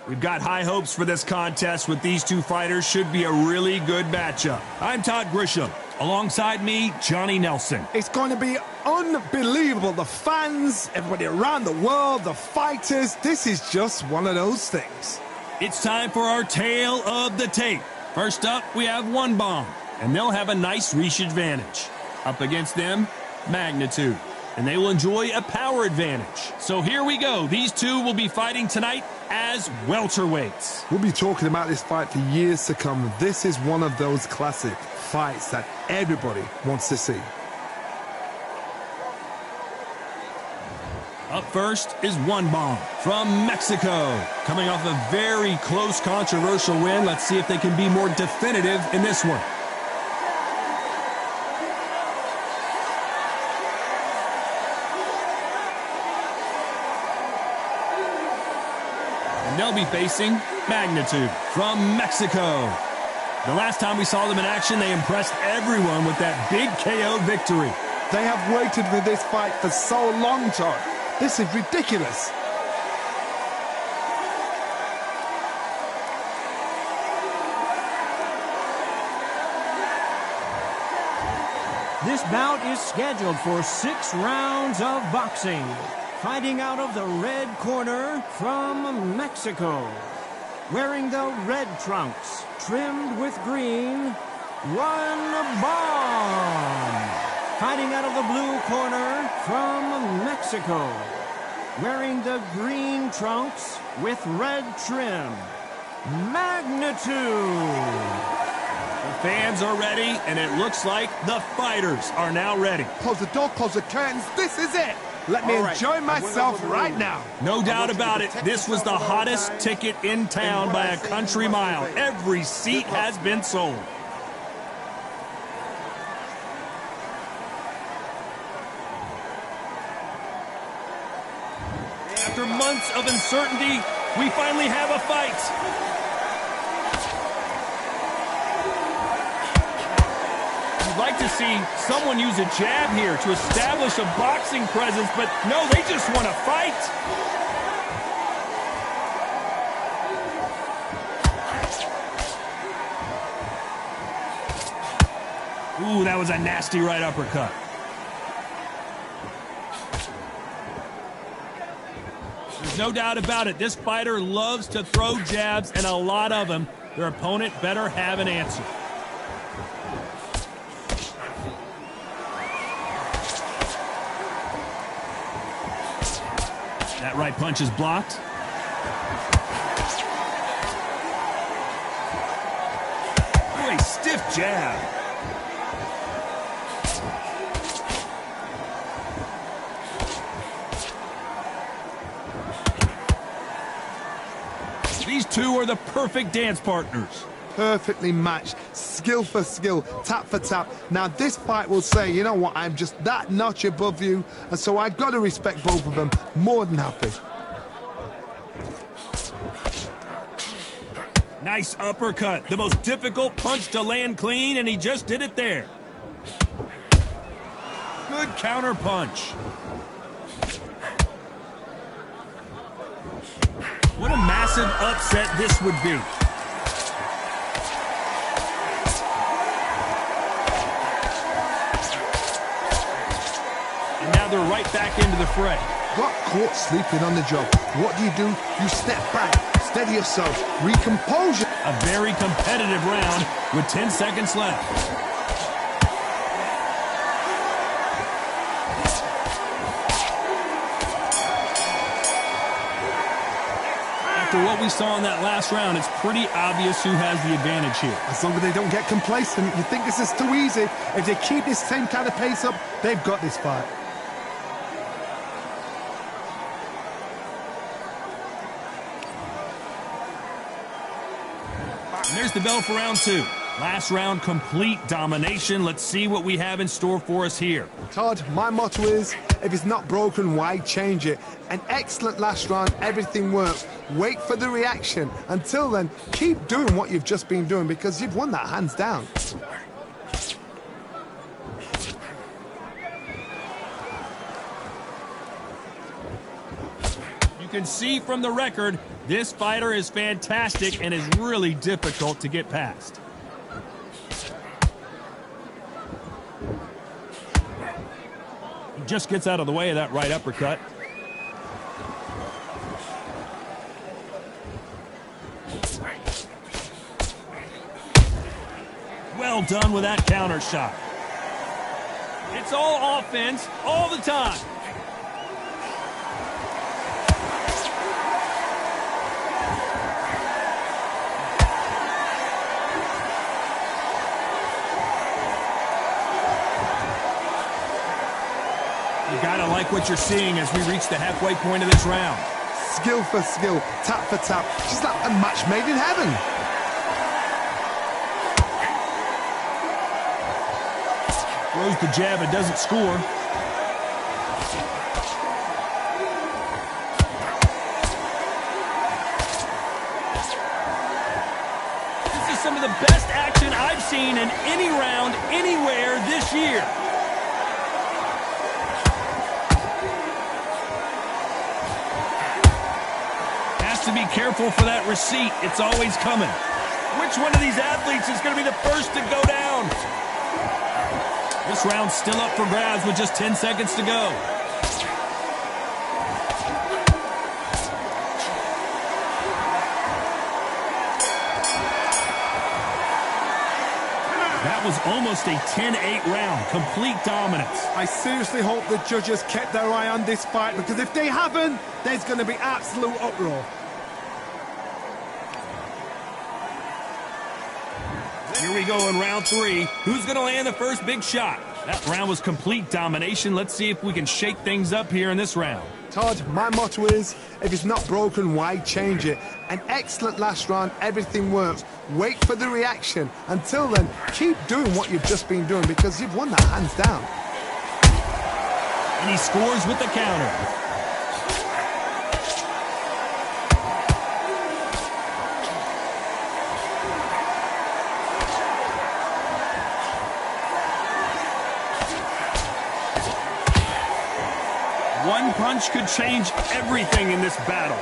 We've got high hopes for this contest with these two fighters. Should be a really good matchup. I'm Todd Grisham. Alongside me, Johnny Nelson. It's going to be unbelievable. The fans, everybody around the world, the fighters. This is just one of those things. It's time for our tale of the tape. First up, we have One Bomb, and they'll have a nice reach advantage. Up against them, Magnitude, and they will enjoy a power advantage. So here we go. These two will be fighting tonight as welterweights. We'll be talking about this fight for years to come. This is one of those classic fights that everybody wants to see. Up first is One Bomb from Mexico. Coming off a very close, controversial win. Let's see if they can be more definitive in this one. And they'll be facing Magnitude from Mexico. The last time we saw them in action, they impressed everyone with that big KO victory. They have waited for this fight for so long, Todd. This is ridiculous. This bout is scheduled for 6 rounds of boxing. Fighting out of the red corner from Mexico. Wearing the red trunks, trimmed with green, One Bomb. Fighting out of the blue corner from Mexico. Wearing the green trunks with red trim, Magnitude. The fans are ready, and it looks like the fighters are now ready. Close the door, close the curtains. This is it. Let me enjoy myself right now. No doubt about it, this was the hottest ticket in town by a country mile. Every seat has been sold. After months of uncertainty, we finally have a fight. You'd like to see someone use a jab here to establish a boxing presence, but no, they just want to fight. Ooh, that was a nasty right uppercut. There's no doubt about it. This fighter loves to throw jabs, and a lot of them. Their opponent better have an answer. That right punch is blocked. Ooh, a stiff jab. These two are the perfect dance partners. Perfectly matched, skill for skill, tap for tap. Now this fight will say, you know what, I'm just that notch above you, and so I've got to respect both of them. More than happy. Nice uppercut. The most difficult punch to land clean, and he just did it there. Good counter punch. What a massive upset this would be. And now they're right back into the fray. Got caught sleeping on the job. What do? You step back, steady yourself, recompose your... A very competitive round with 10 seconds left. After what we saw in that last round, it's pretty obvious who has the advantage here. As long as they don't get complacent, you think this is too easy. If they keep this same kind of pace up, they've got this fight. And there's the bell for round 2. Last round, complete domination. Let's see what we have in store for us here. Todd, my motto is, if it's not broken, why change it? An excellent last round, everything works. Wait for the reaction. Until then, keep doing what you've just been doing because you've won that hands down. You can see from the record, this fighter is fantastic and is really difficult to get past. He just gets out of the way of that right uppercut. Well done with that counter shot. It's all offense all the time. You gotta like what you're seeing as we reach the halfway point of this round. Skill for skill, tap for tap, just like a match made in heaven. Throws the jab and doesn't score. This is some of the best action I've seen in any round, anywhere this year. Has to be careful for that receipt. It's always coming. Which one of these athletes is going to be the first to go down? This round's still up for grabs with just 10 seconds to go. That was almost a 10-8 round. Complete dominance. I seriously hope the judges kept their eye on this fight, because if they haven't, there's going to be absolute uproar. Here we go in round 3. Who's going to land the first big shot? That round was complete domination. Let's see if we can shake things up here in this round. Todd, my motto is, if it's not broken, why change it? An excellent last round, everything works. Wait for the reaction. Until then, keep doing what you've just been doing, because you've won that hands down. And he scores with the counter. One punch could change everything in this battle.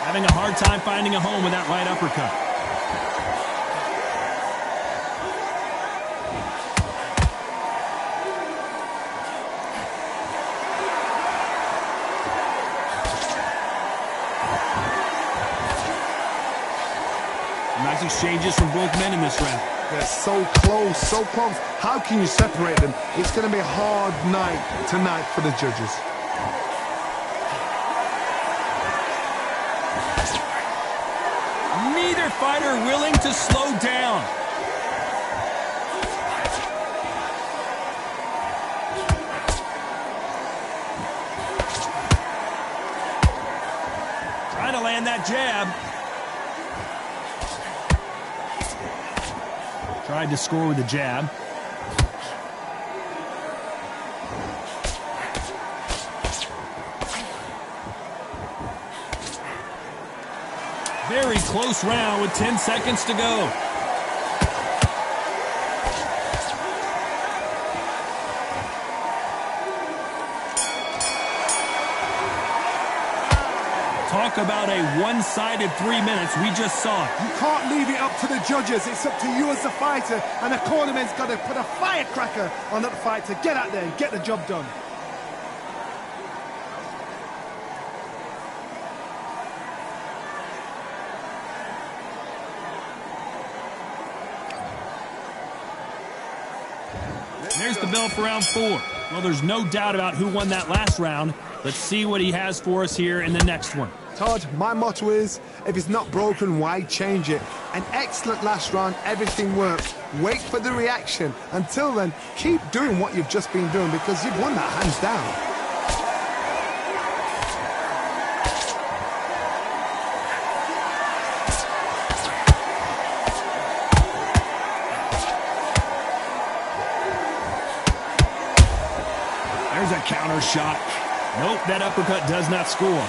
Having a hard time finding a home with that right uppercut. Nice exchanges from both men in this round. They're so close, so close. How can you separate them? It's going to be a hard night tonight for the judges. Neither fighter willing to slow down. Trying to land that jab. Tried to score with a jab. Very close round with 10 seconds to go. Talk about a one-sided 3 minutes. We just saw it. You can't leave it up to the judges. It's up to you as the fighter, and the cornerman's got to put a firecracker on that fight to get out there and get the job done. There's the bell for round 4. Well, there's no doubt about who won that last round. Let's see what he has for us here in the next one. Todd, my motto is, if it's not broken, why change it? An excellent last round, everything works. Wait for the reaction. Until then, keep doing what you've just been doing, because you've won that hands down. There's a counter shot. Nope, that uppercut does not score.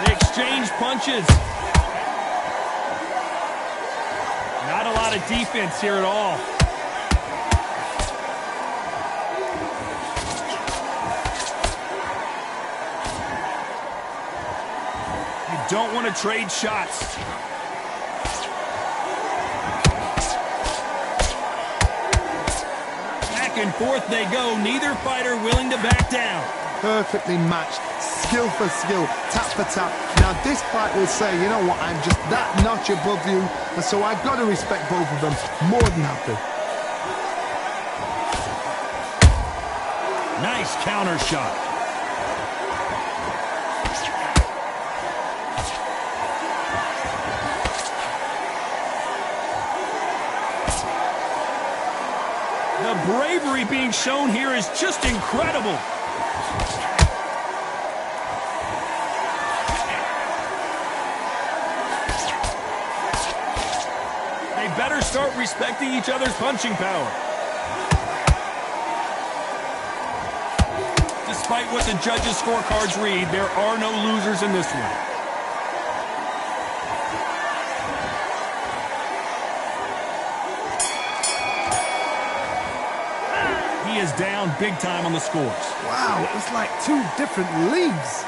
They exchange punches. Not a lot lot of defense here at all. You don't want to trade shots. Back and forth they go. Neither fighter willing to back down. Perfectly matched, skill for skill, tap for tap. Now this fight will say, you know what, I'm just that notch above you, and so I've got to respect both of them more than happy. Nice counter shot. The bravery being shown here is just incredible. They better start respecting each other's punching power. Despite what the judges' scorecards read, there are no losers in this one. He is down big time on the scores. Wow, it's like two different leagues.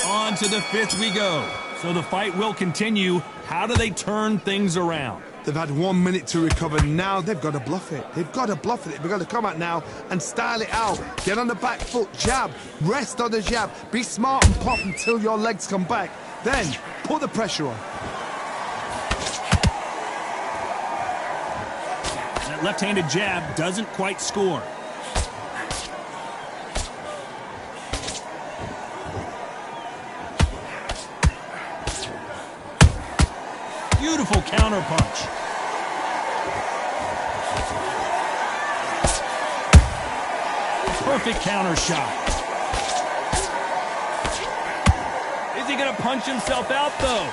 On to the fifth we go. So the fight will continue. How do they turn things around? They've had 1 minute to recover. Now they've got to bluff it. They've got to bluff it. They've got to come out now and style it out. Get on the back foot, jab, rest on the jab. Be smart and pop until your legs come back. Then put the pressure on. That left-handed jab doesn't quite score. Beautiful counter punch. Perfect counter shot. Is he going to punch himself out, though?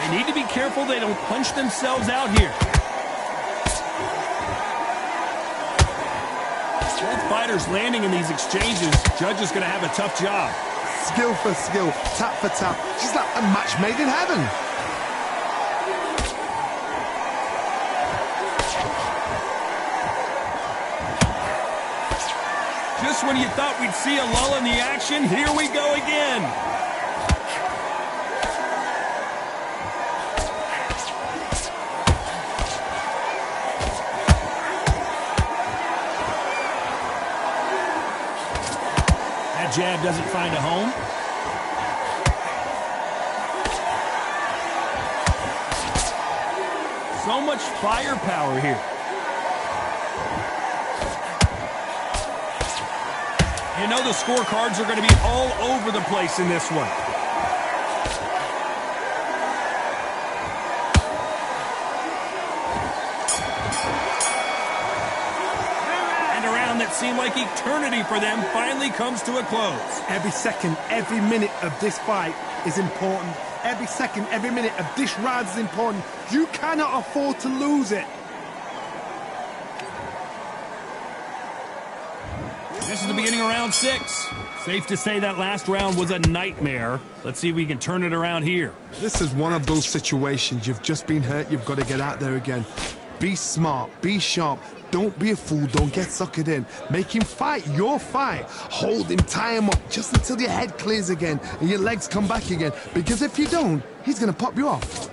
They need to be careful they don't punch themselves out here. Both fighters landing in these exchanges. Judge is going to have a tough job. Skill for skill, tap for tap. She's like a match made in heaven. Just when you thought we'd see a lull in the action, here we go again. Jab doesn't find a home. So much firepower here. You know the scorecards are going to be all over the place in this one. That seemed like eternity for them finally comes to a close. Every second, every minute of this fight is important. Every second, every minute of this round is important. You cannot afford to lose it. This is the beginning of round 6. Safe to say that last round was a nightmare. Let's see if we can turn it around here. This is one of those situations. You've just been hurt. You've got to get out there again. Be smart. Be sharp. Don't be a fool. Don't get suckered in. Make him fight your fight. Hold him, tie him up, just until your head clears again and your legs come back again. Because if you don't, he's going to pop you off.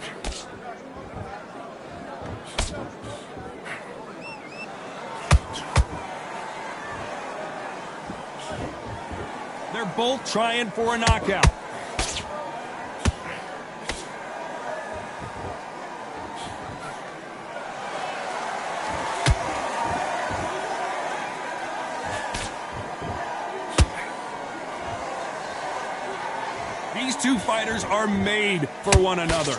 They're both trying for a knockout. These two fighters are made for one another.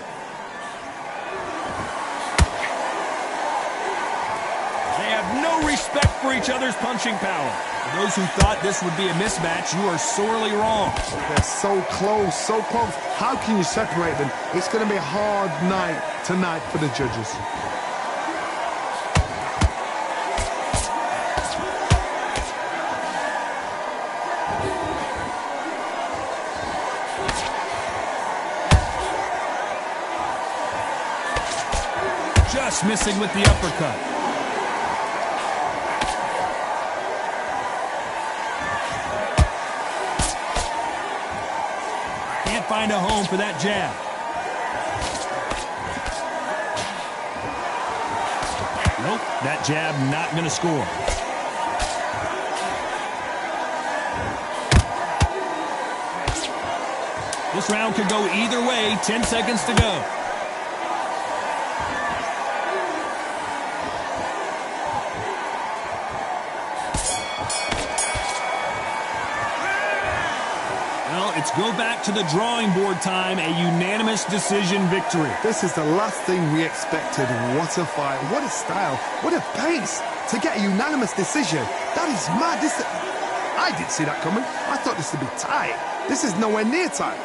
They have no respect for each other's punching power. Those who thought this would be a mismatch, you are sorely wrong. They're so close, so close. How can you separate them? It's going to be a hard night tonight for the judges. Just missing with the uppercut. Can't find a home for that jab. Nope, that jab not going to score. This round could go either way. 10 seconds to go. It's go back to the drawing board time, a unanimous decision victory. This is the last thing we expected. What a fight, what a style, what a pace to get a unanimous decision. That is mad. I didn't see that coming. I thought this would be tight. This is nowhere near tight.